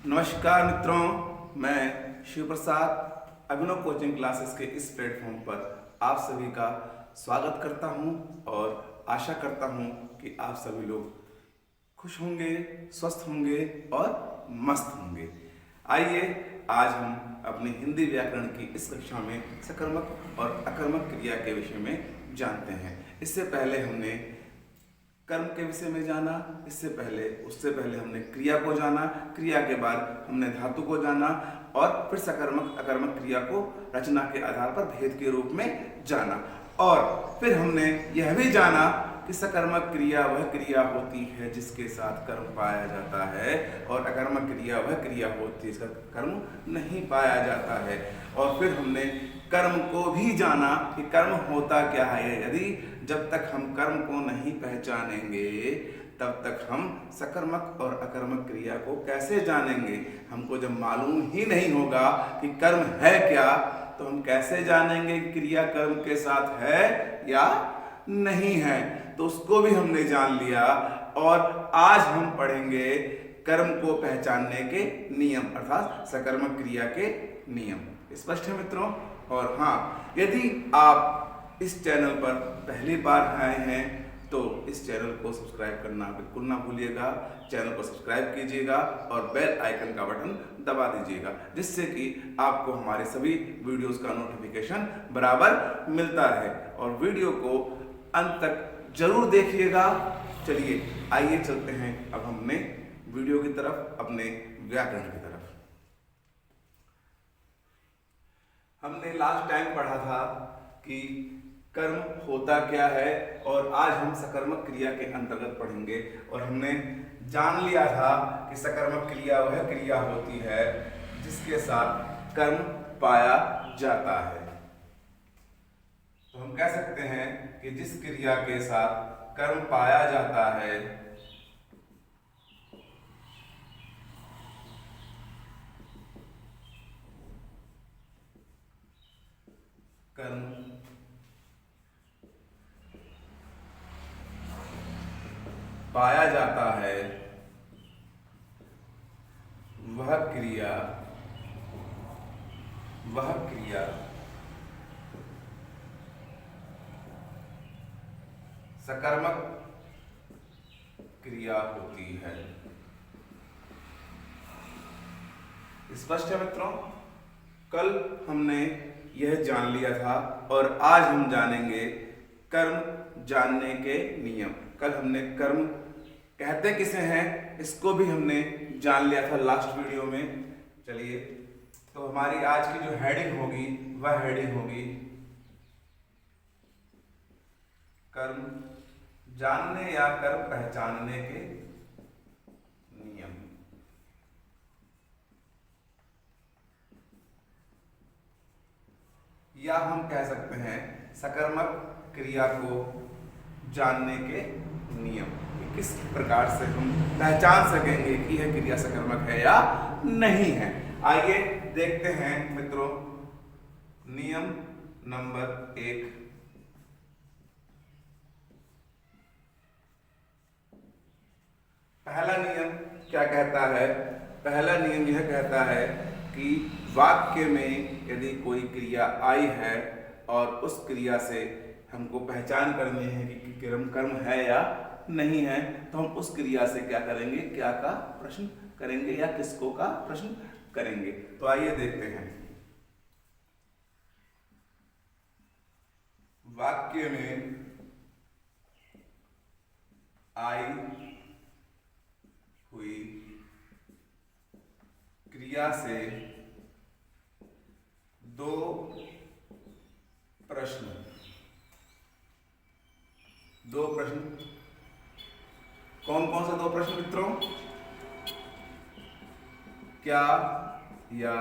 नमस्कार मित्रों, मैं शिव प्रसाद अभिनव कोचिंग क्लासेस के इस प्लेटफॉर्म पर आप सभी का स्वागत करता हूं और आशा करता हूं कि आप सभी लोग खुश होंगे, स्वस्थ होंगे और मस्त होंगे। आइए आज हम अपनी हिंदी व्याकरण की इस कक्षा में सकर्मक और अकर्मक क्रिया के विषय में जानते हैं। इससे पहले हमने कर्म के विषय में जाना, उससे पहले हमने क्रिया को जाना, क्रिया के बाद हमने धातु को जाना और फिर सकर्मक अकर्मक क्रिया को रचना के आधार पर भेद के रूप में जाना। और फिर हमने यह भी जाना कि सकर्मक क्रिया वह क्रिया होती है जिसके साथ कर्म पाया जाता है और अकर्मक क्रिया वह क्रिया होती है जिसका कर्म नहीं पाया जाता है। और फिर हमने कर्म को भी जाना कि कर्म होता क्या है। यदि जब तक हम कर्म को नहीं पहचानेंगे तब तक हम सकर्मक और अकर्मक क्रिया को कैसे जानेंगे। हमको जब मालूम ही नहीं होगा कि कर्म है क्या तो हम कैसे जानेंगे क्रिया कर्म के साथ है या नहीं है। तो उसको भी हमने जान लिया और आज हम पढ़ेंगे कर्म को पहचानने के नियम अर्थात सकर्मक क्रिया के नियम। स्पष्ट है मित्रों? और हाँ, यदि आप इस चैनल पर पहली बार आए हैं तो इस चैनल को सब्सक्राइब करना बिल्कुल ना भूलिएगा। चैनल को सब्सक्राइब कीजिएगा और बेल आइकन का बटन दबा दीजिएगा, जिससे कि आपको हमारे सभी वीडियोस का नोटिफिकेशन बराबर मिलता रहे। और वीडियो को अंत तक जरूर देखिएगा। चलिए आइए चलते हैं अब हमने वीडियो की तरफ, अपने व्याकरण की तरफ। हमने लास्ट टाइम पढ़ा था कि कर्म होता क्या है और आज हम सकर्मक क्रिया के अंतर्गत पढ़ेंगे। और हमने जान लिया था कि सकर्मक क्रिया वह क्रिया होती है जिसके साथ कर्म पाया जाता है। तो हम कह सकते हैं कि जिस क्रिया के साथ कर्म पाया जाता है कर्म पाया जाता है वह क्रिया सकर्मक क्रिया होती है। स्पष्ट है मित्रों? कल हमने यह जान लिया था और आज हम जानेंगे कर्म जानने के नियम। कल हमने कर्म कहते किसे हैं इसको भी हमने जान लिया था लास्ट वीडियो में। चलिए, तो हमारी आज की जो हेडिंग होगी वह हेडिंग होगी कर्म जानने या कर्म पहचानने के नियम। या हम कह सकते हैं सकर्मक क्रिया को जानने के नियम, कि किस प्रकार से हम पहचान सकेंगे कि यह क्रिया सकर्मक है या नहीं है। आइए देखते हैं मित्रों नियम नंबर 1। पहला नियम क्या कहता है? पहला नियम यह कहता है कि वाक्य में यदि कोई क्रिया आई है और उस क्रिया से हमको पहचान करनी है कि कर्म है या नहीं है, तो हम उस क्रिया से क्या करेंगे, क्या का प्रश्न करेंगे या किसको का प्रश्न करेंगे। तो आइए देखते हैं। वाक्य में आई हुई क्रिया से दो प्रश्न कौन कौन से दो प्रश्न मित्रों? क्या या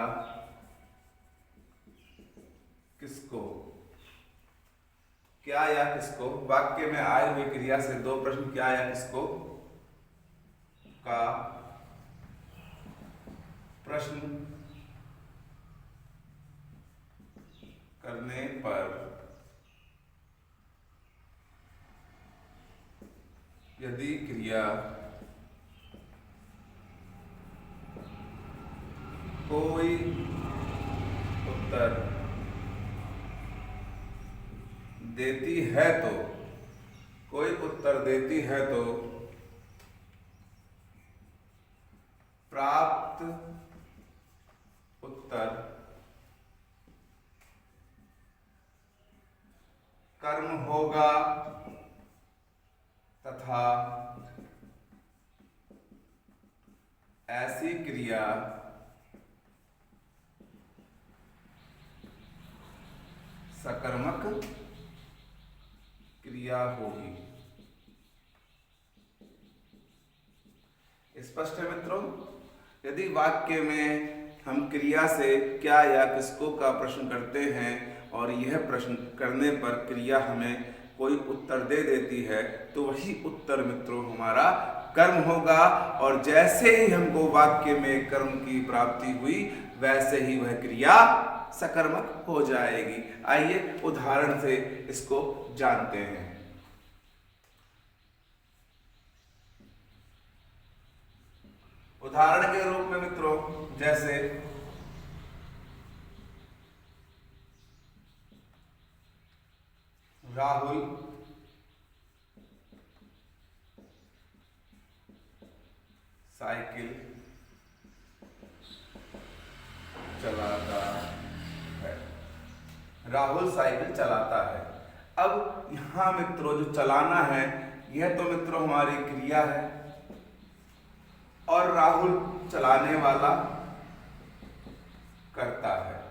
किसको? क्या या किसको? वाक्य में आई हुई क्रिया से दो प्रश्न क्या या किसको का प्रश्न करने पर यदि क्रिया कोई उत्तर देती है तो, कोई उत्तर देती है तो प्राप्त उत्तर कर्म होगा तथा ऐसी क्रिया सकर्मक क्रिया होगी। स्पष्ट है मित्रों? यदि वाक्य में हम क्रिया से क्या या किसको का प्रश्न करते हैं और यह प्रश्न करने पर क्रिया हमें कोई उत्तर दे देती है तो वही उत्तर मित्रों हमारा कर्म होगा, और जैसे ही हमको वाक्य में कर्म की प्राप्ति हुई वैसे ही वह क्रिया सकर्मक हो जाएगी। आइए उदाहरण से इसको जानते हैं। उदाहरण के रूप में मित्रों जैसे राहुल साइकिल चलाता है। राहुल साइकिल चलाता है। अब यहां मित्रों जो चलाना है यह तो मित्रों हमारी क्रिया है और राहुल चलाने वाला करता है।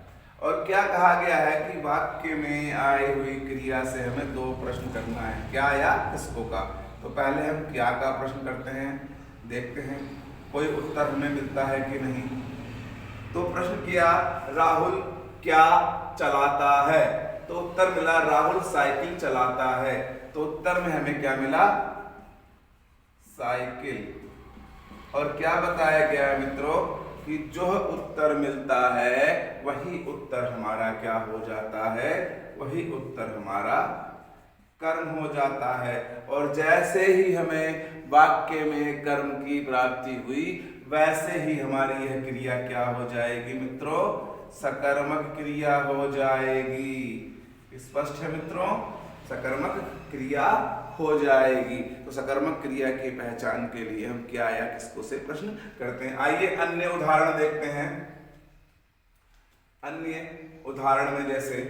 और क्या कहा गया है कि वाक्य में आई हुई क्रिया से हमें दो प्रश्न करना है, क्या या किसको का। तो पहले हम क्या का प्रश्न करते हैं, देखते हैं कोई उत्तर हमें मिलता है कि नहीं। तो प्रश्न किया राहुल क्या चलाता है, तो उत्तर मिला राहुल साइकिल चलाता है। तो उत्तर में हमें क्या मिला, साइकिल। और क्या बताया गया है मित्रों कि जो उत्तर मिलता है वही उत्तर हमारा क्या हो जाता है, वही उत्तर हमारा कर्म हो जाता है। और जैसे ही हमें वाक्य में कर्म की प्राप्ति हुई वैसे ही हमारी यह क्रिया क्या हो जाएगी मित्रों, सकर्मक क्रिया हो जाएगी। स्पष्ट है मित्रों, सकर्मक क्रिया हो जाएगी। तो सकर्मक क्रिया की पहचान के लिए हम क्या या किसको से प्रश्न करते हैं। आइए अन्य उदाहरण देखते हैं। अन्य उदाहरण में जैसे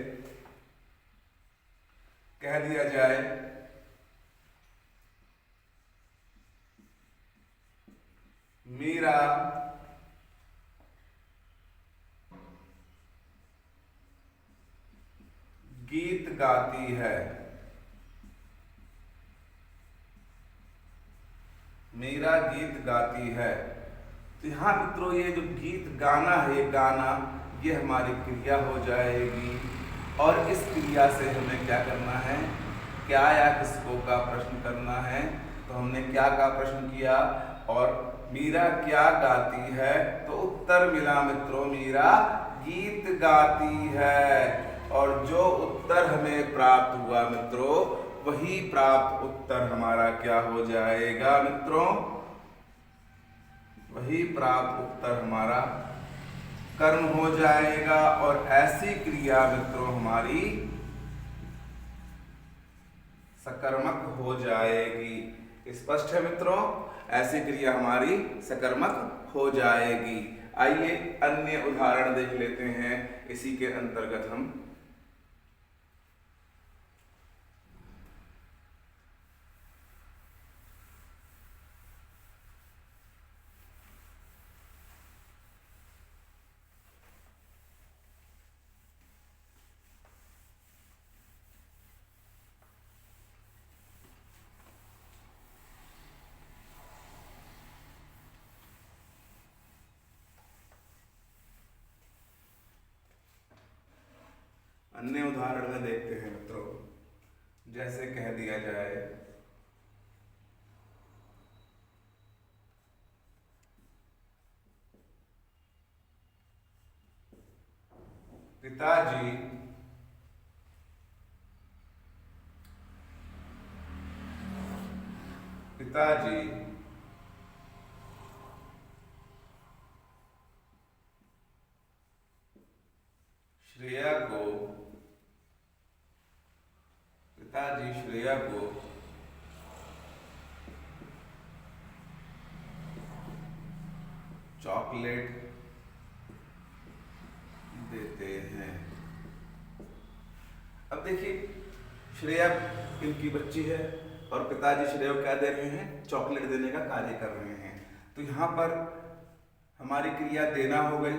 कह दिया जाए मीरा गीत गाती है। मीरा गीत गाती है। तो यहाँ मित्रों ये जो गीत गाना है, ये गाना ये हमारी क्रिया हो जाएगी। और इस क्रिया से हमें क्या करना है, क्या या किसको का प्रश्न करना है। तो हमने क्या का प्रश्न किया और मीरा क्या गाती है, तो उत्तर मिला मित्रों मीरा गीत गाती है। और जो उत्तर हमें प्राप्त हुआ मित्रों वही प्राप्त उत्तर हमारा क्या हो जाएगा मित्रों, वही प्राप्त उत्तर हमारा कर्म हो जाएगा। और ऐसी क्रिया मित्रों हमारी सकर्मक हो जाएगी। स्पष्ट है मित्रों, ऐसी क्रिया हमारी सकर्मक हो जाएगी। आइए अन्य उदाहरण देख लेते हैं इसी के अंतर्गत हम। अन्य उदाहरण में देखते हैं मित्रों, जैसे कह दिया जाए पिताजी पिताजी श्रेया को चॉकलेट देते हैं। अब देखिए, श्रेया इनकी बच्ची है और पिताजी श्रेया को क्या दे रहे हैं? चॉकलेट देने का कार्य कर रहे हैं। तो यहां पर हमारी क्रिया देना हो गई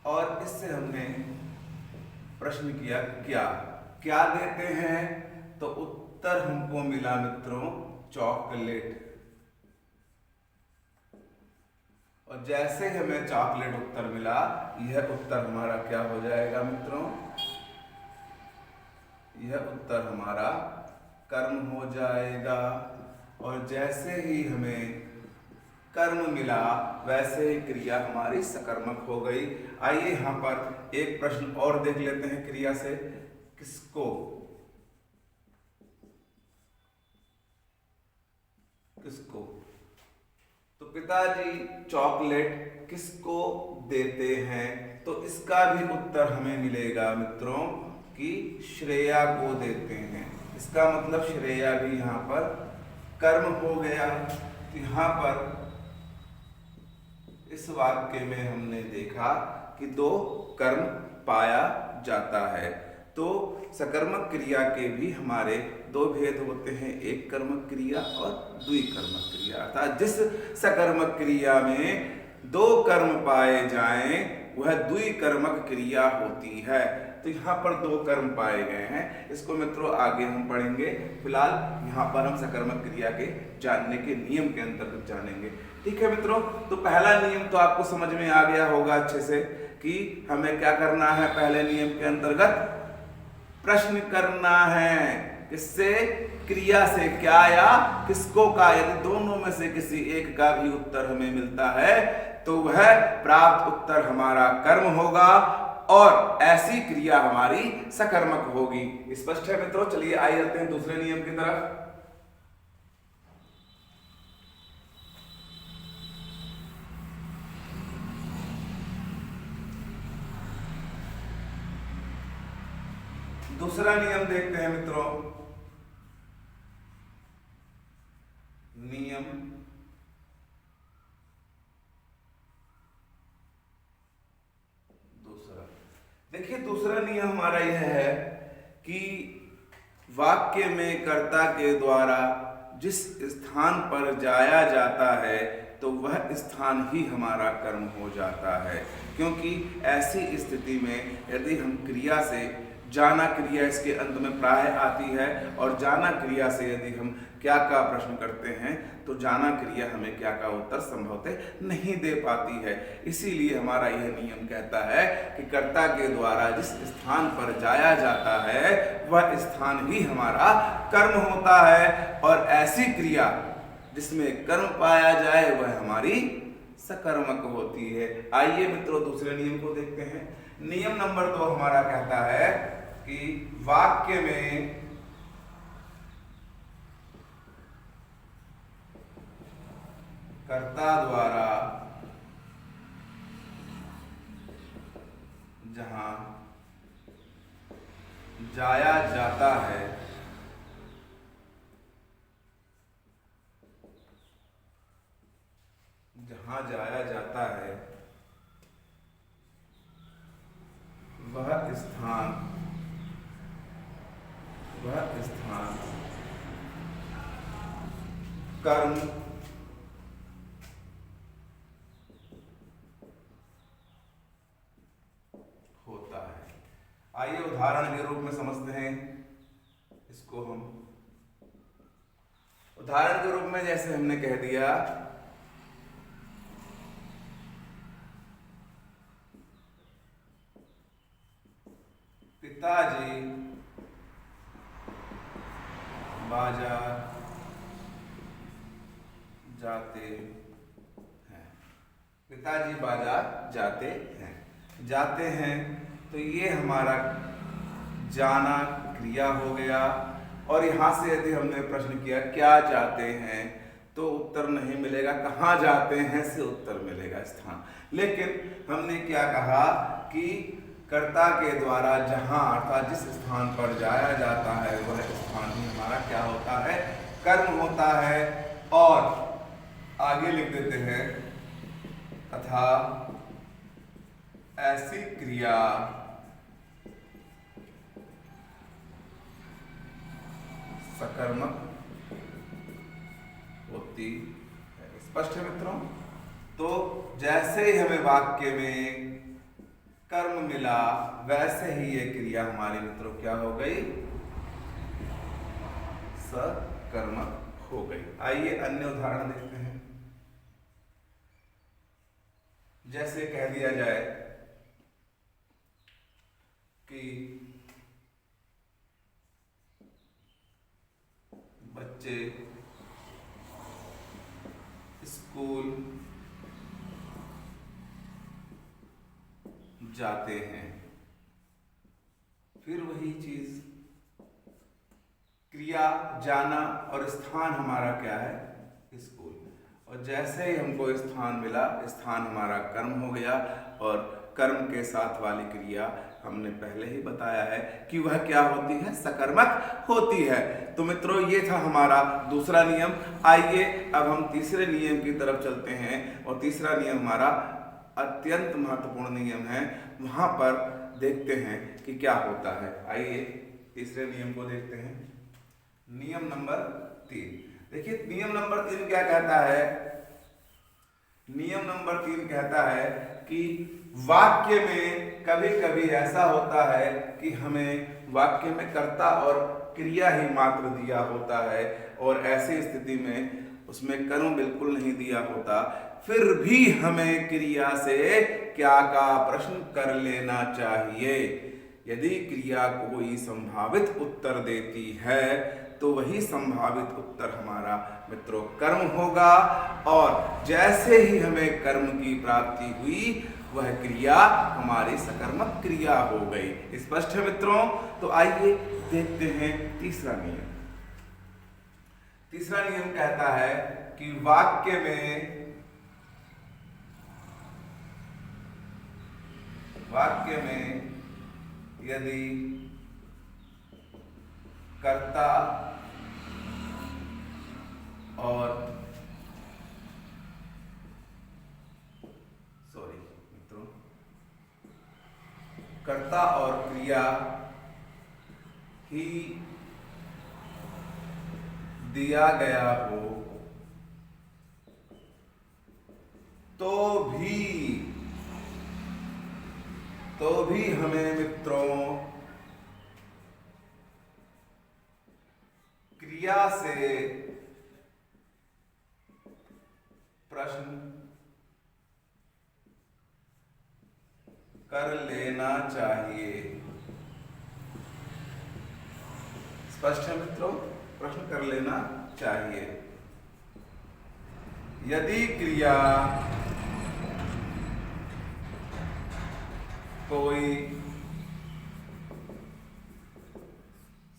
और इससे हमने प्रश्न किया क्या क्या देते हैं, तो उत्तर हमको मिला मित्रों चॉकलेट। और जैसे हमें चॉकलेट उत्तर मिला, यह उत्तर हमारा क्या हो जाएगा मित्रों? यह उत्तर हमारा कर्म हो जाएगा। और जैसे ही हमें कर्म मिला, वैसे ही क्रिया हमारी सकर्मक हो गई। आइए यहां पर एक प्रश्न और देख लेते हैं क्रिया से। किसको किसको तो पिताजी चॉकलेट किसको देते हैं? तो इसका भी उत्तर हमें मिलेगा मित्रों कि श्रेया को देते हैं। इसका मतलब श्रेया भी यहां पर कर्म हो गया। तो यहां पर इस वाक्य में हमने देखा कि दो कर्म पाया जाता है। तो सकर्मक क्रिया के भी हमारे दो भेद होते हैं, एक कर्मक क्रिया और द्विकर्मक क्रिया। अर्थात जिस सकर्मक क्रिया में दो कर्म पाए जाएं, वह द्विकर्मक क्रिया होती है। तो यहाँ पर दो कर्म पाए गए हैं, इसको मित्रों आगे हम पढ़ेंगे। फिलहाल यहाँ पर हम सकर्मक क्रिया के जानने के नियम के अंतर्गत जानेंगे। ठीक है मित्रों, तो पहला नियम तो आपको समझ में आ गया होगा अच्छे से कि हमें क्या करना है। पहले नियम के अंतर्गत प्रश्न करना है। किससे? क्रिया से। क्या या किसको का? यदि दोनों में से किसी एक का भी उत्तर हमें मिलता है तो वह प्राप्त उत्तर हमारा कर्म होगा और ऐसी क्रिया हमारी सकर्मक होगी। स्पष्ट है मित्रों? चलिए आइए चलते हैं दूसरे नियम की तरफ। दूसरा नियम देखते हैं मित्रों। नियम दूसरा, देखिए दूसरा नियम हमारा यह है कि वाक्य में कर्ता के द्वारा जिस स्थान पर जाया जाता है तो वह स्थान ही हमारा कर्म हो जाता है। क्योंकि ऐसी स्थिति में यदि हम क्रिया से जाना क्रिया इसके अंत में प्राय आती है और जाना क्रिया से यदि हम क्या का प्रश्न करते हैं तो जाना क्रिया हमें क्या का उत्तर संभवतः नहीं दे पाती है। इसीलिए हमारा यह नियम कहता है कि कर्ता के द्वारा जिस स्थान पर जाया जाता है वह स्थान ही हमारा कर्म होता है और ऐसी क्रिया जिसमें कर्म पाया जाए वह हमारी सकर्मक होती है। आइए मित्रों दूसरे नियम को देखते हैं। नियम नंबर 2 हमारा कहता है कि वाक्य में कर्ता द्वारा जहां जाया जाता है वह स्थान कर्म होता है। आइए उदाहरण के रूप में समझते हैं इसको हम। उदाहरण के रूप में जैसे हमने कह दिया पिताजी बाजार जाते हैं। पिताजी बाजार जाते हैं तो ये हमारा जाना क्रिया हो गया। और यहां से यदि हमने प्रश्न किया क्या जाते हैं तो उत्तर नहीं मिलेगा, कहाँ जाते हैं से उत्तर मिलेगा स्थान। लेकिन हमने क्या कहा कि कर्ता के द्वारा जहां अर्थात जिस स्थान पर जाया जाता है वह स्थान ही हमारा क्या होता है, कर्म होता है। और आगे लिख देते हैं तथा ऐसी क्रिया सकर्मक होती है। स्पष्ट है मित्रों? तो जैसे ही हमें वाक्य में कर्म मिला वैसे ही ये क्रिया हमारी मित्रों क्या हो गई, सकर्मक हो गई। आइए अन्य उदाहरण देखते हैं। जैसे कह दिया जाए कि बच्चे स्कूल जाते हैं, फिर वही चीज क्रिया जाना और स्थान हमारा क्या है, स्कूल। और जैसे ही हमको स्थान मिला, स्थान हमारा कर्म हो गया और कर्म के साथ वाली क्रिया हमने पहले ही बताया है कि वह क्या होती है, सकर्मक होती है। तो मित्रों ये था हमारा दूसरा नियम। आइए अब हम तीसरे नियम की तरफ चलते हैं और तीसरा नियम हमारा अत्यंत महत्वपूर्ण नियम है। वहां पर देखते हैं कि क्या होता है। आइए तीसरे नियम को देखते हैं। नियम नंबर 3। देखिए नियम नंबर 3 क्या कहता है। नियम नंबर 3 कहता है कि वाक्य में कभी कभी ऐसा होता है कि हमें वाक्य में कर्ता और क्रिया ही मात्र दिया होता है और ऐसी स्थिति में उसमें कर्म बिल्कुल नहीं दिया होता, फिर भी हमें क्रिया से क्या का प्रश्न कर लेना चाहिए। यदि क्रिया कोई संभावित उत्तर देती है तो वही संभावित उत्तर हमारा मित्रों कर्म होगा और जैसे ही हमें कर्म की प्राप्ति हुई वह क्रिया हमारी सकर्मक क्रिया हो गई। स्पष्ट है मित्रों? तो आइए देखते हैं तीसरा नियम। तीसरा नियम कहता है कि वाक्य में यदि कर्ता और क्रिया ही दिया गया हो तो भी हमें मित्रों क्रिया से प्रश्न कर लेना चाहिए। स्पष्ट है मित्रों? प्रश्न कर लेना चाहिए। यदि क्रिया कोई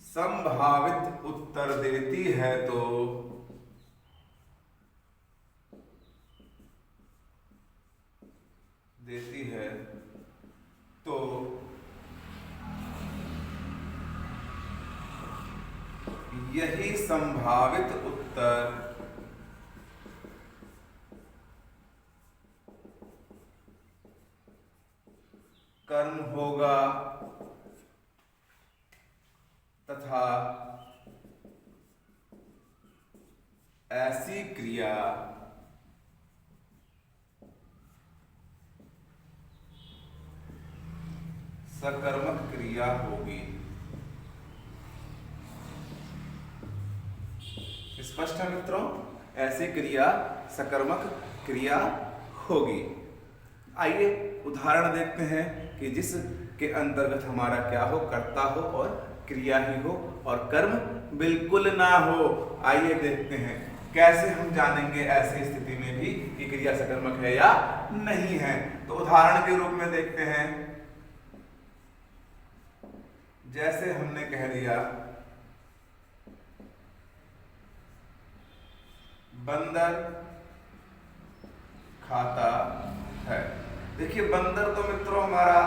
संभावित उत्तर देती है तो यही संभावित उत्तर कर्म होगा तथा ऐसी क्रिया सकर्मक क्रिया होगी। स्पष्ट है मित्रों? ऐसी क्रिया सकर्मक क्रिया होगी। आइए उदाहरण देखते हैं कि जिसके अंतर्गत हमारा क्या हो, कर्ता हो और क्रिया ही हो और कर्म बिल्कुल ना हो। आइए देखते हैं कैसे हम जानेंगे ऐसी स्थिति में भी कि क्रिया सकर्मक है या नहीं है। तो उदाहरण के रूप में देखते हैं। जैसे हमने कह दिया बंदर खाता है। देखिए बंदर तो मित्रों हमारा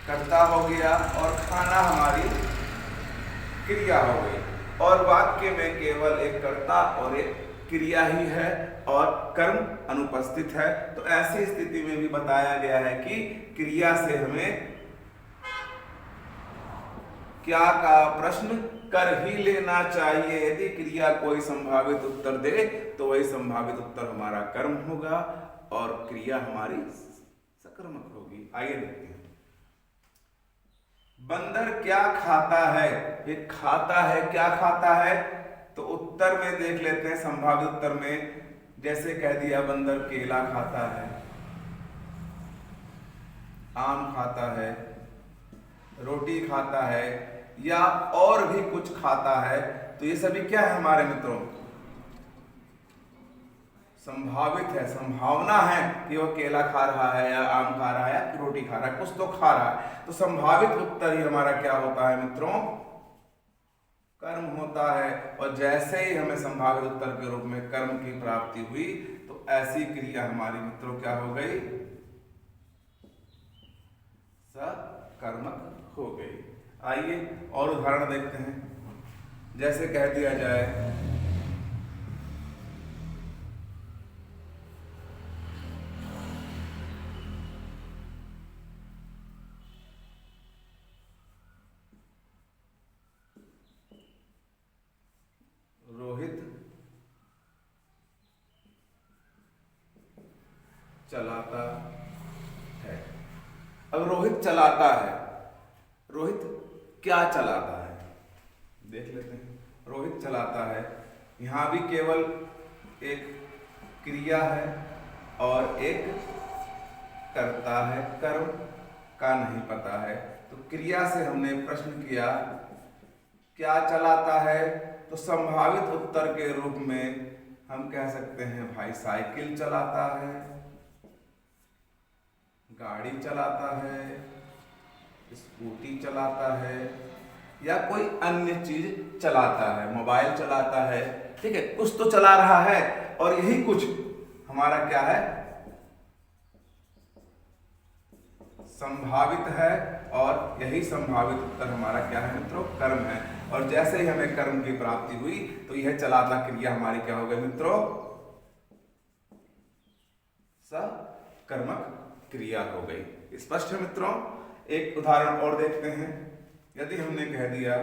कर्ता हो गया और खाना हमारी क्रिया हो गई, और वाक्य में केवल एक कर्ता और एक क्रिया ही है और कर्म अनुपस्थित है। तो ऐसी स्थिति में भी बताया गया है कि क्रिया से हमें क्या का प्रश्न कर ही लेना चाहिए। यदि क्रिया कोई संभावित उत्तर दे तो वही संभावित उत्तर हमारा कर्म होगा और क्रिया हमारी सकर्मक होगी। आइए देखते हैं, बंदर क्या खाता है। ये खाता है, क्या खाता है, तो उत्तर में देख लेते हैं। संभावित उत्तर में जैसे कह दिया बंदर केला खाता है, आम खाता है, रोटी खाता है या और भी कुछ खाता है। तो ये सभी क्या है हमारे मित्रों, संभावित है, संभावना है कि वो केला खा रहा है या आम खा रहा है या रोटी खा रहा है, कुछ तो खा रहा है। तो संभावित उत्तर ही हमारा क्या होता है मित्रों, कर्म होता है। और जैसे ही हमें संभावित उत्तर के रूप में कर्म की प्राप्ति हुई तो ऐसी क्रिया हमारी मित्रों क्या हो गई, सकर्मक हो गई। आइए और उदाहरण देखते हैं। जैसे कह दिया जाए रोहित चलाता है। अब रोहित चलाता है, रोहित क्या चलाता है, देख लेते हैं। रोहित चलाता है, यहां भी केवल एक क्रिया है और एक कर्ता है, कर्म का नहीं पता है। तो क्रिया से हमने प्रश्न किया क्या चलाता है, तो संभावित उत्तर के रूप में हम कह सकते हैं भाई साइकिल चलाता है, गाड़ी चलाता है, स्कूटी चलाता है या कोई अन्य चीज चलाता है, मोबाइल चलाता है। ठीक है, कुछ तो चला रहा है और यही कुछ हमारा क्या है, संभावित है। और यही संभावित उत्तर हमारा क्या है मित्रों, कर्म है। और जैसे ही हमें कर्म की प्राप्ति हुई तो यह चलाता क्रिया हमारी क्या हो गई मित्रों, सकर्मक क्रिया हो गई। स्पष्ट है मित्रों। एक उदाहरण और देखते हैं। यदि हमने कह दिया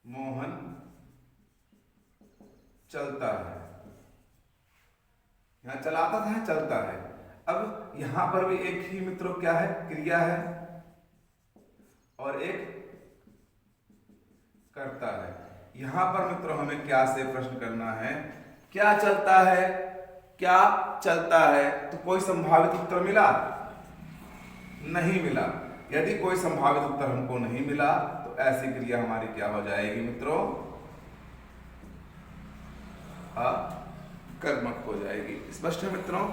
मोहन चलता है, यहां चलाता था, चलता है। अब यहां पर भी एक ही मित्रों क्या है, क्रिया है और एक कर्ता है। यहां पर मित्रों हमें क्या से प्रश्न करना है, क्या चलता है, क्या चलता है। तो कोई संभावित उत्तर मिला, नहीं मिला। यदि कोई संभावित उत्तर हमको नहीं मिला तो ऐसी क्रिया हमारी क्या हो जाएगी मित्रों, अकर्मक हो जाएगी। स्पष्ट है मित्रों।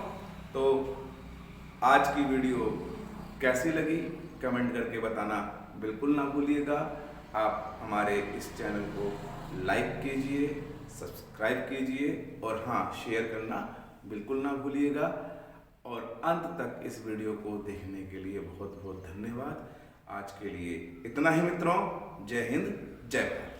तो आज की वीडियो कैसी लगी कमेंट करके बताना बिल्कुल ना भूलिएगा। आप हमारे इस चैनल को लाइक कीजिए, सब्सक्राइब कीजिए और हाँ, शेयर करना बिल्कुल ना भूलिएगा। और अंत तक इस वीडियो को देखने के लिए बहुत बहुत धन्यवाद। आज के लिए इतना ही मित्रों। जय हिंद, जय भारत।